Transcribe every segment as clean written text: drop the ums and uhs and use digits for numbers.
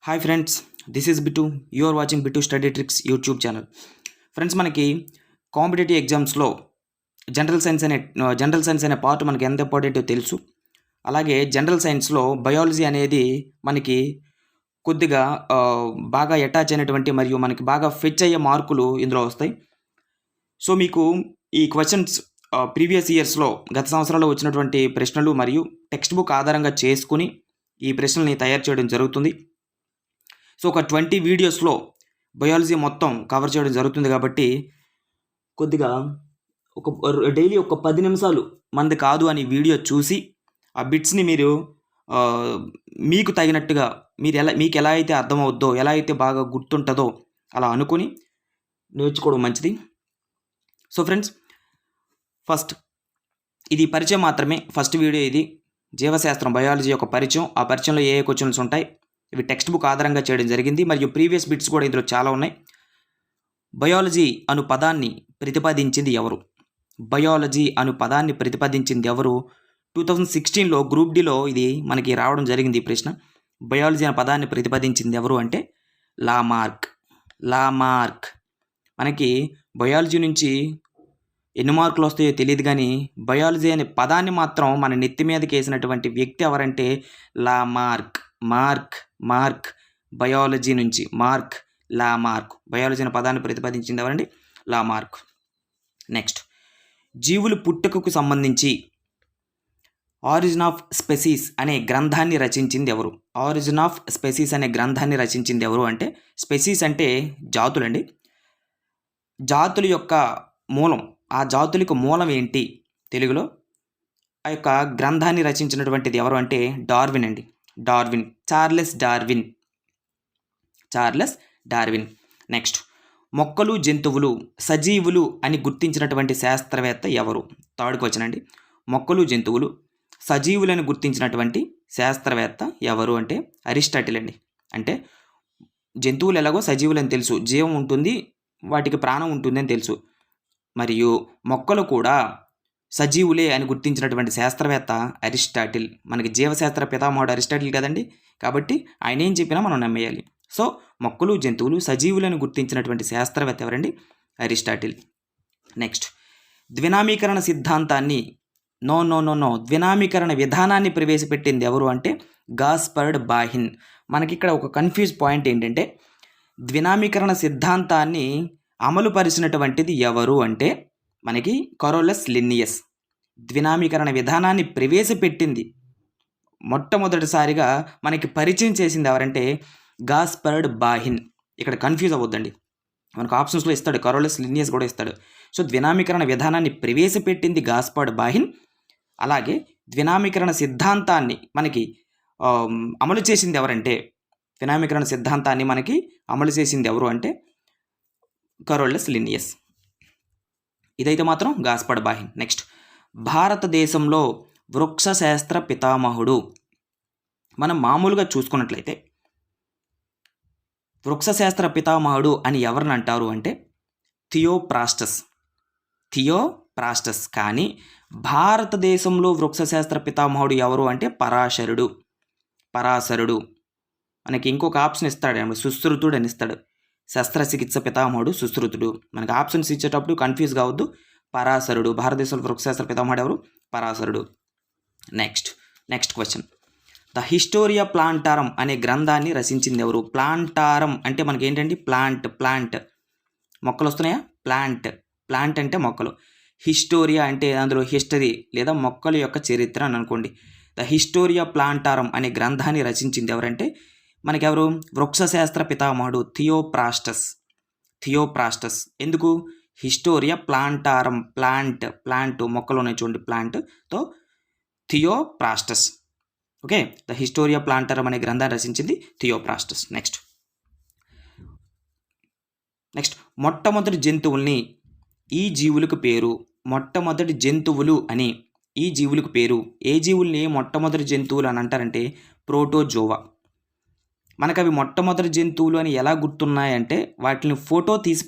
Hi friends, this is Bittu. You are watching Bittu study tricks YouTube channel. Friends, మనకి competitive ఎగ్జామ్స్లో general science అనే part మనకి ఎంత ఇంపార్టెంటో తెలుసు. అలాగే జనరల్ సైన్స్లో బయాలజీ అనేది మనకి కొద్దిగా బాగా అటాచ్ అయినటువంటి మరియు మనకి బాగా ఫెచ్ అయ్యే మార్కులు ఇందులో వస్తాయి. సో మీకు ఈ క్వశ్చన్స్ ప్రీవియస్ ఇయర్స్లో గత సంవత్సరాల్లో వచ్చినటువంటి ప్రశ్నలు మరియు టెక్స్ట్ బుక్ ఆధారంగా చేసుకుని ఈ ప్రశ్నల్ని తయారు చేయడం జరుగుతుంది. సో ఒక 20 వీడియోస్లో బయాలజీ మొత్తం కవర్ చేయడం జరుగుతుంది కాబట్టి కొద్దిగా డైలీ ఒక 10 నిమిషాలు మంది కాదు అని వీడియో చూసి ఆ బిట్స్ని మీరు మీకు తగినట్టుగా మీకు ఎలా అయితే అర్థమవుద్దో, ఎలా అయితే బాగా గుర్తుంటుందో అలా అనుకుని నేర్చుకోవడం మంచిది. సో ఫ్రెండ్స్, ఫస్ట్ ఇది పరిచయం మాత్రమే. ఫస్ట్ వీడియో ఇది జీవశాస్త్రం బయాలజీ యొక్క పరిచయం. ఆ పరిచయంలో ఏ క్వశ్చన్స్ ఉంటాయి ఇవి టెక్స్ట్ బుక్ ఆధారంగా చేయడం జరిగింది మరియు ప్రీవియస్ బిట్స్ కూడా ఇందులో చాలా ఉన్నాయి. బయాలజీ అను పదాన్ని ప్రతిపాదించింది ఎవరు? బయాలజీ అను పదాన్ని ప్రతిపాదించింది ఎవరు? 2016లో గ్రూప్ డిలో ఇది మనకి రావడం జరిగింది ఈ ప్రశ్న. బయాలజీ అనే పదాన్ని ప్రతిపాదించింది ఎవరు అంటే లామార్క్. మనకి బయాలజీ నుంచి ఎన్ని మార్కులు వస్తాయో తెలియదు కానీ బయాలజీ అనే పదాన్ని మాత్రం మన నెత్తి మీదకి వేసినటువంటి వ్యక్తి ఎవరంటే లామార్క్. మార్క్ బయాలజీ నుంచి లామార్క్. బయాలజీ అనే పదాన్ని ప్రతిపాదించింది ఎవరండి? లామార్క్. నెక్స్ట్, జీవుల పుట్టుకకు సంబంధించి ఆరిజిన్ ఆఫ్ స్పెసీస్ అనే గ్రంథాన్ని రచించింది ఎవరు? ఆరిజిన్ ఆఫ్ స్పెసీస్ అనే గ్రంథాన్ని రచించింది ఎవరు అంటే, స్పెసీస్ అంటే జాతులండి. జాతుల యొక్క మూలం, ఆ జాతులకు మూలం ఏంటి తెలుగులో? ఆ యొక్క గ్రంథాన్ని రచించినటువంటిది ఎవరు అంటే డార్విన్ అండి. Charles Darwin. నెక్స్ట్, మొక్కలు జంతువులు సజీవులు అని గుర్తించినటువంటి శాస్త్రవేత్త ఎవరు? థర్డ్ క్వశ్చన్ అండి. మొక్కలు జంతువులు సజీవులను గుర్తించినటువంటి శాస్త్రవేత్త ఎవరు అంటే అరిస్టాటిల్ అండి. అంటే జంతువులు ఎలాగో సజీవులు అని తెలుసు, జీవం ఉంటుంది, వాటికి ప్రాణం ఉంటుంది అని తెలుసు. మరియు మొక్కలు కూడా సజీవులే అని గుర్తించినటువంటి శాస్త్రవేత్త అరిస్టాటిల్. మనకి జీవశాస్త్ర పితామహుడు అరిస్టాటిల్ కదండి, కాబట్టి ఆయన ఏం చెప్పినా మనం నమ్మేయాలి. సో మొక్కలు జంతువులు సజీవులను గుర్తించినటువంటి శాస్త్రవేత్త ఎవరండి? అరిస్టాటిల్. నెక్స్ట్, ద్వినామీకరణ సిద్ధాంతాన్ని ద్వినామీకరణ విధానాన్ని ప్రవేశపెట్టింది ఎవరు అంటే గాస్పర్డ్ బాహిన్. మనకి ఇక్కడ ఒక కన్ఫ్యూజ్ పాయింట్ ఏంటంటే, ద్వినామీకరణ సిద్ధాంతాన్ని అమలు పరిచినటువంటిది ఎవరు అంటే మనకి కరోలస్ లిన్నియస్. ద్వినామీకరణ విధానాన్ని ప్రవేశపెట్టింది, మొట్టమొదటిసారిగా మనకి పరిచయం చేసింది ఎవరంటే గాస్పర్డ్ బాహిన్. ఇక్కడ కన్ఫ్యూజ్ అవ్వద్దండి, మనకు ఆప్షన్స్లో ఇస్తాడు, కరోలస్ లిన్నియస్ కూడా ఇస్తాడు. సో ద్వినామీకరణ విధానాన్ని ప్రవేశపెట్టింది గాస్పర్డ్ బాహిన్. అలాగే ద్వినామీకరణ సిద్ధాంతాన్ని మనకి అమలు చేసింది ఎవరంటే, ద్వినామీకరణ సిద్ధాంతాన్ని మనకి అమలు చేసింది ఎవరు అంటే కరోలస్ లిన్నియస్. ఇదైతే మాత్రం గాస్పర్డ్ బాహిన్. నెక్స్ట్, భారతదేశంలో వృక్షశాస్త్ర పితామహుడు. మనం మామూలుగా చూసుకున్నట్లయితే వృక్షశాస్త్ర పితామహుడు అని ఎవరిని అంటారు అంటే థియోప్రాస్టస్. కానీ భారతదేశంలో వృక్షశాస్త్ర పితామహుడు ఎవరు అంటే పరాశరుడు. మనకి ఇంకొక ఆప్షన్ ఇస్తాడు, సుశ్రుతుడు అని ఇస్తాడు. శస్త్రచికిత్స పితామహుడు సుశ్రుతుడు. మనకి ఆప్షన్స్ ఇచ్చేటప్పుడు కన్ఫ్యూజ్ కావద్దు. పరాశరుడు. భారతదేశంలో వృక్షశాస్త్ర పితామహుడు ఎవరు? పరాశరుడు. Next question, the hysteria plantarum అనే గ్రంథాన్ని రచించింది ఎవరు? ప్లాంటారం అంటే మనకి ఏంటండి? ప్లాంట్ మొక్కలు వస్తున్నాయా? ప్లాంట్ అంటే మొక్కలు. హిస్టోరియా అంటే అందులో హిస్టరీ లేదా మొక్కల యొక్క చరిత్ర అని అనుకోండి. ద హిస్టోరియా ప్లాంటారం అనే గ్రంథాన్ని రచించింది ఎవరంటే మనకెవరు? వృక్షశాస్త్ర పితామహుడు థియోప్రాస్టస్. ఎందుకు? హిస్టోరియా ప్లాంటారం, ప్లాంట్ మొక్కలు ఉన్నాయి చూడండి, ప్లాంట్తో థియోప్రాస్టస్. ఓకే, ద హిస్టోరియా ప్లాంటారం అనే గ్రంథాన్ని రచించింది థియోప్రాస్టస్. నెక్స్ట్, మొట్టమొదటి జంతువుల్ని ఈ జీవులకు పేరు. మొట్టమొదటి జంతువులు అని ఈ జీవులకు పేరు. ఏ జీవుల్ని మొట్టమొదటి జంతువులు అని అంటారంటే ప్రోటోజోవా. మనకు అవి మొట్టమొదటి జంతువులు అని ఎలా గుర్తున్నాయంటే వాటిని ఫోటో తీసి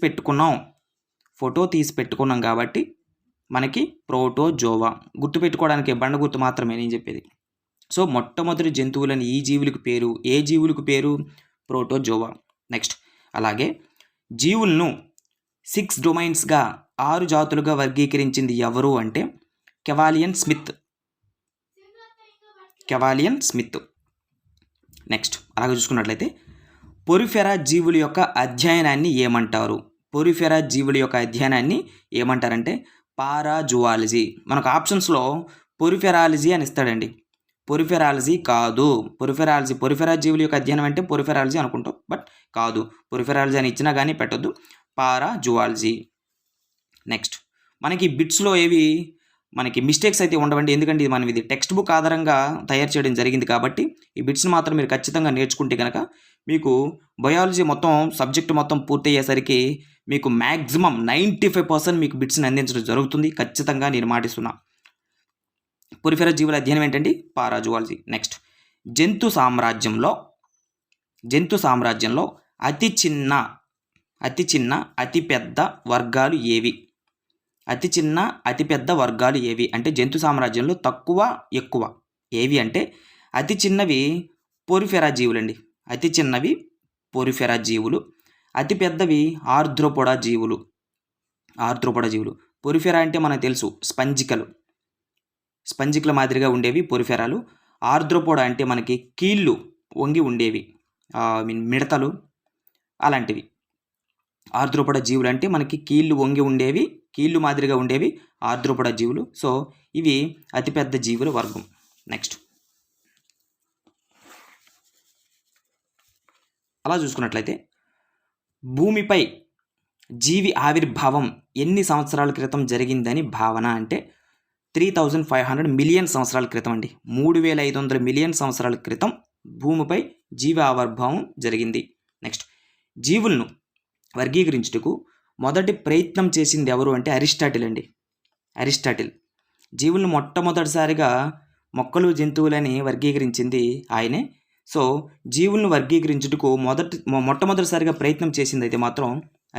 పెట్టుకున్నాం కాబట్టి మనకి ప్రోటోజోవా. గుర్తుపెట్టుకోవడానికి బండ గుర్తు మాత్రమే నేను చెప్పేది. సో మొట్టమొదటి జంతువులని ఈ జీవులకు పేరు. ఏ జీవులకు పేరు? ప్రోటోజోవా. నెక్స్ట్ అలాగే జీవులను 6 డొమైన్స్గా 6 జాతులుగా వర్గీకరించింది ఎవరు అంటే కెవాలియన్ స్మిత్. నెక్స్ట్ అలాగే చూసుకున్నట్లయితే పొరిఫెరా జీవుల యొక్క అధ్యయనాన్ని ఏమంటారంటే పారాజువాలజీ. మనకు ఆప్షన్స్లో పొరిఫెరాలజీ అని ఇస్తాడండి. పొరిఫెరాలజీ కాదు. పొరిఫెరా జీవుల యొక్క అధ్యయనం అంటే పొరిఫెరాలజీ అనుకుంటాం, బట్ కాదు. పొరిఫెరాలజీ అని ఇచ్చినా కానీ పెట్టొద్దు, పారాజువాలజీ. నెక్స్ట్ మనకి బిట్స్లో ఏవి మనకి మిస్టేక్స్ అయితే ఉండవండి, ఎందుకంటే మనం ఇది టెక్స్ట్ బుక్ ఆధారంగా తయారు చేయడం జరిగింది కాబట్టి ఈ బిట్స్ని మాత్రం మీరు ఖచ్చితంగా నేర్చుకుంటే కనుక మీకు బయాలజీ మొత్తం సబ్జెక్టు మొత్తం పూర్తయ్యేసరికి మీకు మ్యాక్సిమం 95% మీకు బిట్స్ని అందించడం జరుగుతుంది. ఖచ్చితంగా నేను మాటిస్తున్నా. పొరిఫెరా జీవుల అధ్యయనం ఏంటండి? పారాజువాలజీ. నెక్స్ట్ జంతు సామ్రాజ్యంలో అతి చిన్న అతిపెద్ద వర్గాలు ఏవి? అతిపెద్ద వర్గాలు ఏవి అంటే జంతు సామ్రాజ్యంలో తక్కువ ఎక్కువ ఏవి అంటే అతి చిన్నవి పొరిఫెరా జీవులండి. అతి చిన్నవి పొరిఫెరా జీవులు, అతిపెద్దవి ఆర్ద్రోపోడా జీవులు. పొరిఫెరా అంటే మనకు తెలుసు స్పంజికల మాదిరిగా ఉండేవి పొరిఫెరాలు. ఆర్ద్రోపోడా అంటే మనకి కీళ్ళు వంగి ఉండేవి, మిడతలు అలాంటివి. ఆర్ద్రోపోడా జీవులు అంటే మనకి కీళ్ళు వంగి ఉండేవి, కీళ్ళు మాదిరిగా ఉండేవి ఆర్ద్రోపోడా జీవులు. సో ఇవి అతిపెద్ద జీవుల వర్గం. నెక్స్ట్ అలా చూసుకున్నట్లయితే భూమిపై జీవి ఆవిర్భావం ఎన్ని సంవత్సరాల క్రితం జరిగిందని భావన అంటే 3500 మిలియన్ సంవత్సరాల క్రితం అండి. 3500 మిలియన్ సంవత్సరాల క్రితం భూమిపై జీవి ఆవిర్భావం జరిగింది. నెక్స్ట్ జీవులను వర్గీకరించుటకు మొదటి ప్రయత్నం చేసింది ఎవరు అంటే అరిస్టాటిల్. జీవులను మొట్టమొదటిసారిగా మొక్కలు జంతువులని వర్గీకరించింది ఆయనే. సో జీవులను వర్గీకరించుటకు మొట్టమొదటిసారిగా ప్రయత్నం చేసింది అయితే మాత్రం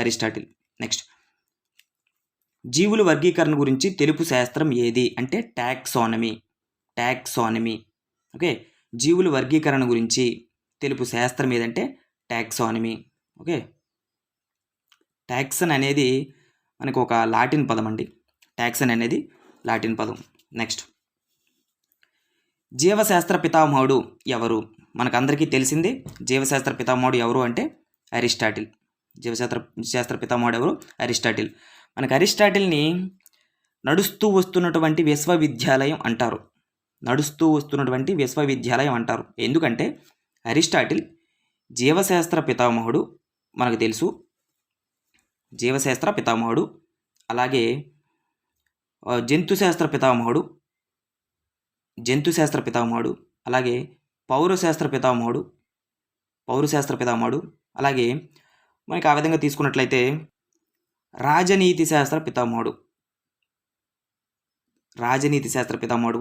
అరిస్టాటిల్. నెక్స్ట్ జీవుల వర్గీకరణ గురించి తెలుపు శాస్త్రం ఏది అంటే టాక్సానమీ. ఓకే, జీవుల వర్గీకరణ గురించి తెలుపు శాస్త్రం ఏదంటే టాక్సానమీ. ఓకే, టాక్సన్ అనేది మనకు ఒక లాటిన్ పదం అండి. నెక్స్ట్ జీవశాస్త్ర పితామహుడు ఎవరు? మనకందరికీ తెలిసిందే జీవశాస్త్ర పితామహుడు ఎవరు అంటే అరిస్టాటిల్. జీవశాస్త్ర పితామహుడు ఎవరు? అరిస్టాటిల్. మనకు అరిస్టాటిల్ని నడుస్తూ వస్తున్నటువంటి విశ్వవిద్యాలయం అంటారు. ఎందుకంటే అరిస్టాటిల్ జీవశాస్త్ర పితామహుడు మనకు తెలుసు. జీవశాస్త్ర పితామహుడు, అలాగే జంతుశాస్త్ర పితామహుడు, అలాగే పౌరశాస్త్ర పితామహుడు, అలాగే మనకి ఆ విధంగా తీసుకున్నట్లయితే రాజనీతి శాస్త్ర పితామహుడు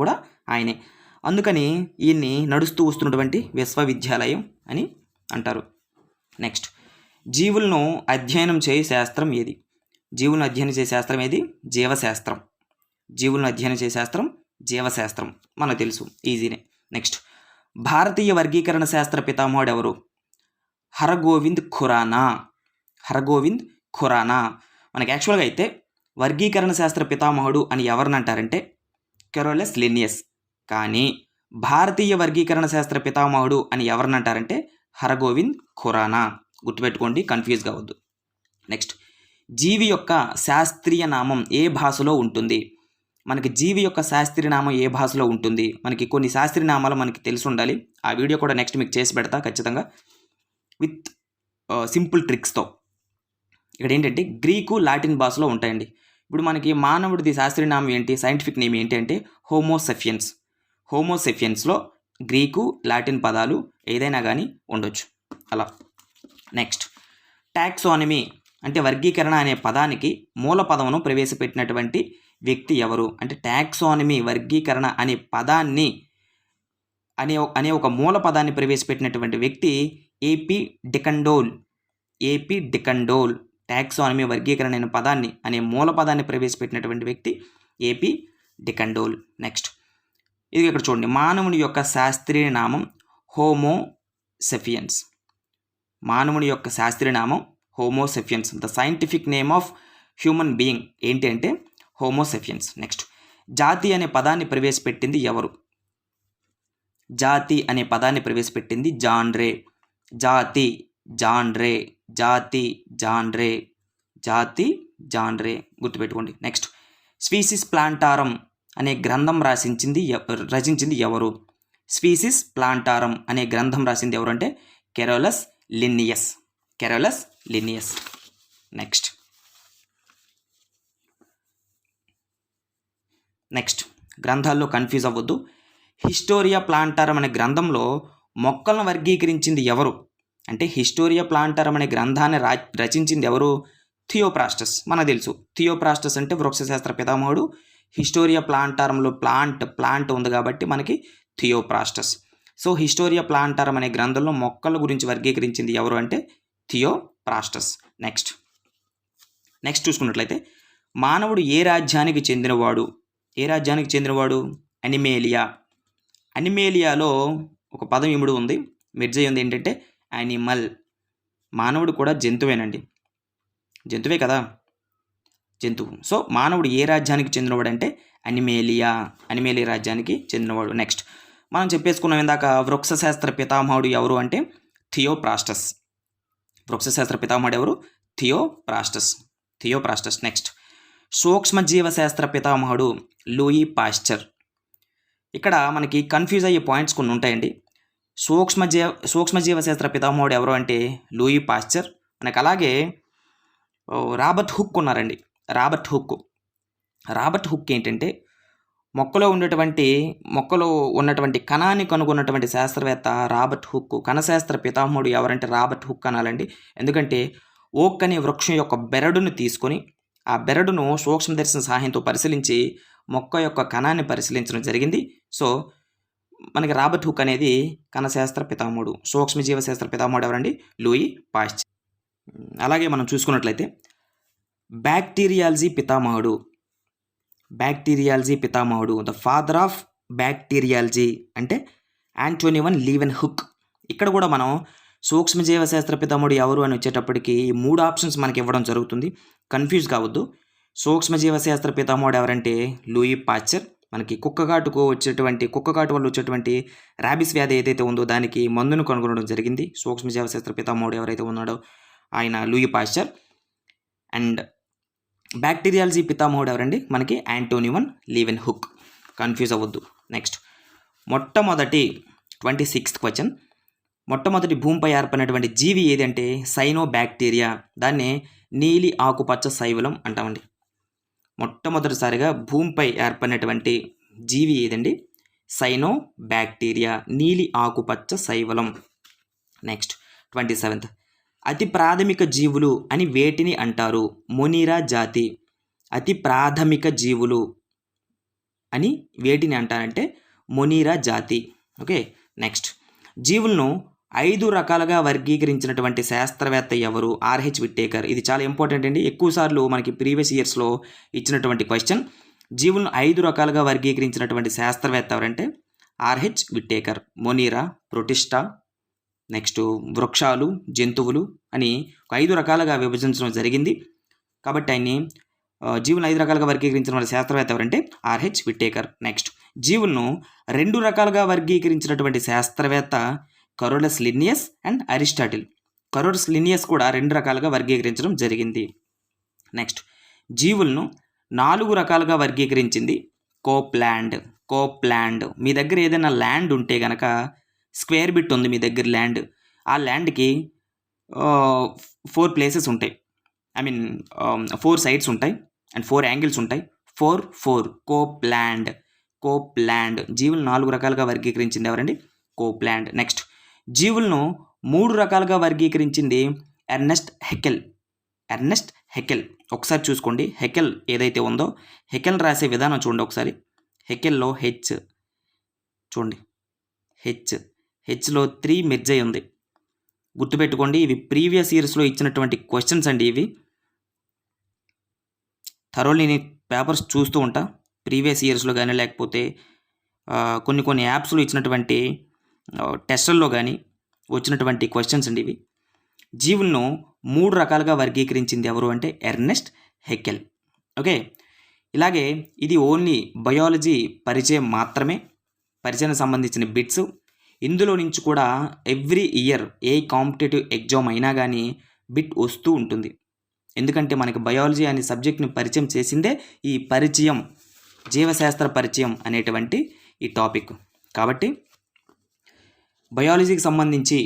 కూడా ఆయనే. అందుకని ఈయన్ని నడుస్తూ వస్తున్నటువంటి విశ్వవిద్యాలయం అని అంటారు. నెక్స్ట్ జీవులను అధ్యయనం చేసే శాస్త్రం ఏది? జీవశాస్త్రం మనకు తెలుసు, ఈజీనే. నెక్స్ట్ భారతీయ వర్గీకరణ శాస్త్ర పితామహుడు ఎవరు? హరగోవింద్ ఖురానా. మనకి యాక్చువల్గా అయితే వర్గీకరణ శాస్త్ర పితామహుడు అని ఎవరిని అంటారంటే కెరోలస్ లిన్నియస్. కానీ భారతీయ వర్గీకరణ శాస్త్ర పితామహుడు అని ఎవరిని అంటారంటే హరగోవింద్ ఖురానా. గుర్తుపెట్టుకోండి, కన్ఫ్యూజ్ కావద్దు. నెక్స్ట్ జీవి యొక్క శాస్త్రీయ నామం ఏ భాషలో ఉంటుంది? మనకి జీవి యొక్క శాస్త్రీయ నామం ఏ భాషలో ఉంటుంది? మనకి కొన్ని శాస్త్రీయ నామాలు మనకి తెలిసి ఉండాలి. ఆ వీడియో కూడా నెక్స్ట్ మీకు చేసి పెడతా ఖచ్చితంగా, విత్ సింపుల్ ట్రిక్స్తో. ఇక్కడ ఏంటంటే గ్రీకు, లాటిన్ భాషలో ఉంటాయండి. ఇప్పుడు మనకి మానవుడిది శాస్త్రీయ నామం ఏంటి, సైంటిఫిక్ నేమ్ ఏంటి అంటే హోమోసెఫియన్స్లో గ్రీకు, లాటిన్ పదాలు ఏదైనా కానీ ఉండొచ్చు అలా. నెక్స్ట్ టాక్సానమీ అంటే వర్గీకరణ అనే పదానికి మూల పదమును ప్రవేశపెట్టినటువంటి వ్యక్తి ఎవరు అంటే టాక్సానమీ వర్గీకరణ అనే పదాన్ని అనే ఒక మూల పదాన్ని ప్రవేశపెట్టినటువంటి వ్యక్తి ఏపీ డికండోల్. టాక్సానమీ వర్గీకరణ అనే పదాన్ని అనే మూల పదాన్ని ప్రవేశపెట్టినటువంటి వ్యక్తి ఏపీ డికండోల్. నెక్స్ట్ ఇది ఇక్కడ చూడండి, మానవుని యొక్క శాస్త్రీయ నామం హోమోసెఫియన్స్. మానవుని యొక్క శాస్త్రీయ నామం Homo sapiens. The scientific name of human being ఏంటి అంటే హోమోసెఫియన్స్. నెక్స్ట్, జాతి అనే పదాన్ని ప్రవేశపెట్టింది ఎవరు? జాతి అనే పదాన్ని ప్రవేశపెట్టింది జాన్ రే. జాతి జాన్ రే, జాతి జాన్ రే, జాతి జాన్ రే, గుర్తుపెట్టుకోండి. నెక్స్ట్, స్పీసిస్ ప్లాంటారం అనే గ్రంథం రచించింది ఎవరు? స్పీసిస్ ప్లాంటారం అనే గ్రంథం రాసింది ఎవరు అంటే Carolus Linnaeus. Carolus Linnaeus. Next గ్రంథాల్లో కన్ఫ్యూజ్ అవ్వద్దు. హిస్టోరియా ప్లాంటారం అనే గ్రంథంలో మొక్కలను వర్గీకరించింది ఎవరు అంటే హిస్టోరియా ప్లాంటారం అనే గ్రంథాన్ని రచించింది ఎవరు? థియోప్రాస్టస్. మనకు తెలుసు థియోప్రాస్టస్ అంటే వృక్షశాస్త్ర పితామహుడు. హిస్టోరియా ప్లాంటారంలో ప్లాంట్ ఉంది కాబట్టి మనకి థియోప్రాస్టస్. సో హిస్టోరియా ప్లాంటారం అనే గ్రంథంలో మొక్కల గురించి వర్గీకరించింది ఎవరు అంటే థియోప్రాస్టస్. నెక్స్ట్ చూసుకున్నట్లయితే మానవుడు ఏ రాజ్యానికి చెందినవాడు? అనిమేలియా. అనిమేలియాలో ఒక పదం ఇముడు ఉంది, మెర్జ్ ఉంది, ఏంటంటే యానిమల్. మానవుడు కూడా జంతువేనండి, జంతువే కదా, జంతువు. సో మానవుడు ఏ రాజ్యానికి చెందినవాడు అంటే అనిమేలియా రాజ్యానికి చెందినవాడు. నెక్స్ట్ మనం చెప్పేసుకున్నాం ఇందాక వృక్షశాస్త్ర పితామహుడు ఎవరు అంటే థియోప్రాస్టస్. వృక్షశాస్త్ర పితామహుడు ఎవరు? థియోప్రాస్టస్. నెక్స్ట్, సూక్ష్మజీవశాస్త్ర పితామహుడు లూయి పాస్చర్. ఇక్కడ మనకి కన్ఫ్యూజ్ అయ్యే పాయింట్స్ కొన్ని ఉంటాయండి. సూక్ష్మజీవశాస్త్ర పితామహుడు ఎవరు అంటే లూయి పాస్చర్. మనకు అలాగే రాబర్ట్ హుక్ ఉన్నారండి. రాబర్ట్ హుక్ ఏంటంటే మొక్కలో ఉన్నటువంటి కణాన్ని కనుగొన్నటువంటి శాస్త్రవేత్త రాబర్ట్ హుక్. కణశాస్త్ర పితామహుడు ఎవరంటే రాబర్ట్ హుక్ అనాలండి. ఎందుకంటే ఓక్ అనే వృక్షం యొక్క బెరడును తీసుకొని ఆ బెరడును సూక్ష్మదర్శన సహాయంతో పరిశీలించి మొక్క యొక్క కణాన్ని పరిశీలించడం జరిగింది. సో మనకి రాబర్ట్ హుక్ అనేది కణశాస్త్ర పితామహుడు. సూక్ష్మజీవశాస్త్ర పితామహుడు ఎవరండి? Louis Pasteur. అలాగే మనం చూసుకున్నట్లయితే బ్యాక్టీరియాలజీ పితామహుడు ద ఫాదర్ ఆఫ్ బ్యాక్టీరియాలజీ అంటే ఆంటోనీ వన్ లీవెన్ హుక్. ఇక్కడ కూడా మనం సూక్ష్మజీవశాస్త్ర పితామహుడు ఎవరు అని వచ్చేటప్పటికి 3 ఆప్షన్స్ మనకి ఇవ్వడం జరుగుతుంది. కన్ఫ్యూజ్ కావద్దు. సూక్ష్మజీవశాస్త్ర పితామహుడు ఎవరంటే లూయి పాస్చర్. మనకి కుక్కకాటు వల్ల వచ్చేటువంటి ర్యాబిస్ వ్యాధి ఏదైతే ఉందో దానికి మందును కనుగొనడం జరిగింది. సూక్ష్మజీవశాస్త్ర పితామహుడు ఎవరైతే ఉన్నాడో ఆయన లూయి పాస్చర్. అండ్ బ్యాక్టీరియాలజీ పితామహుడు ఎవరండి? మనకి ఆంటోనీ వన్ లీవెన్ హుక్. కన్ఫ్యూజ్ అవ్వద్దు. నెక్స్ట్, మొట్టమొదటి 26th క్వశ్చన్. మొట్టమొదటి భూమిపై ఏర్పడినటువంటి జీవి ఏదంటే సైనోబ్యాక్టీరియా. దాన్ని నీలి ఆకుపచ్చ శైవలం అంటామండి. మొట్టమొదటిసారిగా భూమిపై ఏర్పడినటువంటి జీవి ఏదండి? సైనోబ్యాక్టీరియా, నీలి ఆకుపచ్చ శైవలం. నెక్స్ట్ 27th, అతి ప్రాథమిక జీవులు అని వేటిని అంటారు? మొనీరా జాతి. అతి ప్రాథమిక జీవులు అని వేటిని అంటారంటే మొనీరా జాతి. ఓకే. నెక్స్ట్, జీవులను 5 రకాలుగా వర్గీకరించినటువంటి శాస్త్రవేత్త ఎవరు? RH Whittaker. ఇది చాలా ఇంపార్టెంట్ అండి. ఎక్కువసార్లు మనకి ప్రీవియస్ ఇయర్స్లో ఇచ్చినటువంటి క్వశ్చన్. జీవులను 5 రకాలుగా వర్గీకరించినటువంటి శాస్త్రవేత్త ఎవరంటే ఆర్హెచ్ విట్టేకర్. మొనీరా, ప్రొటిస్టా, నెక్స్ట్ వృక్షాలు, జంతువులు అని 5 రకాలుగా విభజించడం జరిగింది. కాబట్టి ఆయన్ని జీవులను 5 రకాలుగా వర్గీకరించిన శాస్త్రవేత్త ఎవరంటే ఆర్హెచ్ విట్టేకర్. నెక్స్ట్, జీవులను 2 రకాలుగా వర్గీకరించినటువంటి శాస్త్రవేత్త Carolus Linnaeus and Aristotle. Carolus Linnaeus కూడా 2 రకాలుగా వర్గీకరించడం జరిగింది. నెక్స్ట్, జీవులను 4 రకాలుగా వర్గీకరించింది కోప్లాండ్. మీ దగ్గర ఏదైనా ల్యాండ్ ఉంటే గనక స్క్వేర్ బిట్ ఉంది మీ దగ్గర ల్యాండ్, ఆ ల్యాండ్కి 4 ప్లేసెస్ ఉంటాయి. 4 సైడ్స్ ఉంటాయి అండ్ 4 యాంగిల్స్ ఉంటాయి. 4 కోప్లాండ్. జీవులు 4 రకాలుగా వర్గీకరించింది ఎవరండి? కోప్లాండ్. నెక్స్ట్, జీవులను 3 రకాలుగా వర్గీకరించింది ఎర్నెస్ట్ హెకెల్. ఒకసారి చూసుకోండి, హెకెల్ ఏదైతే ఉందో హెకెల్ రాసే విధానం చూడండి ఒకసారి. హెకెల్లో చూడండి, హెచ్లో 3 మెర్జ్ అయి ఉంది. గుర్తుపెట్టుకోండి, ఇవి ప్రీవియస్ ఇయర్స్లో ఇచ్చినటువంటి క్వశ్చన్స్ అండి. ఇవి థరోలీ నేను పేపర్స్ చూస్తూ ఉంటా, ప్రీవియస్ ఇయర్స్లో కానీ లేకపోతే కొన్ని యాప్స్లో ఇచ్చినటువంటి టెస్టుల్లో కానీ వచ్చినటువంటి క్వశ్చన్స్ అండి ఇవి. జీవులను 3 రకాలుగా వర్గీకరించింది ఎవరు అంటే ఎర్నెస్ట్ హెక్కెల్. ఓకే. ఇలాగే ఇది ఓన్లీ బయాలజీ పరిచయం మాత్రమే, పరిచయానికి సంబంధించిన బిట్స్. ఇందులో నుంచి కూడా ఎవ్రీ ఇయర్ ఏ కాంపిటేటివ్ ఎగ్జామ్ అయినా కానీ బిట్ వస్తూ ఉంటుంది. ఎందుకంటే మనకి బయాలజీ అనే సబ్జెక్ట్ని పరిచయం చేసిందే ఈ పరిచయం, జీవశాస్త్ర పరిచయం అనేటువంటి ఈ టాపిక్. కాబట్టి బయాలజీకి సంబంధించి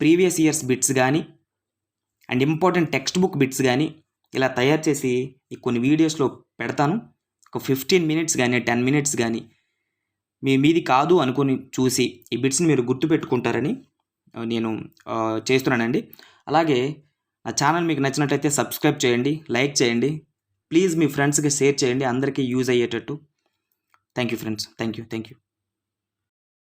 ప్రీవియస్ ఇయర్స్ బిట్స్ కానీ and important text book bits కానీ ఇలా తయారు చేసి కొన్ని వీడియోస్లో పెడతాను. ఒక 15 మినిట్స్ కానీ 10 మినిట్స్ కానీ మీది కాదు అనుకుని చూసి ఈ బిట్స్ని మీరు గుర్తుపెట్టుకుంటారని నేను చేస్తున్నానండి. అలాగే ఆ ఛానల్ మీకు నచ్చినట్లయితే సబ్స్క్రైబ్ చేయండి, లైక్ చేయండి, ప్లీజ్ మీ ఫ్రెండ్స్కి షేర్ చేయండి, అందరికీ యూజ్ అయ్యేటట్టు. Thank you friends, thank you.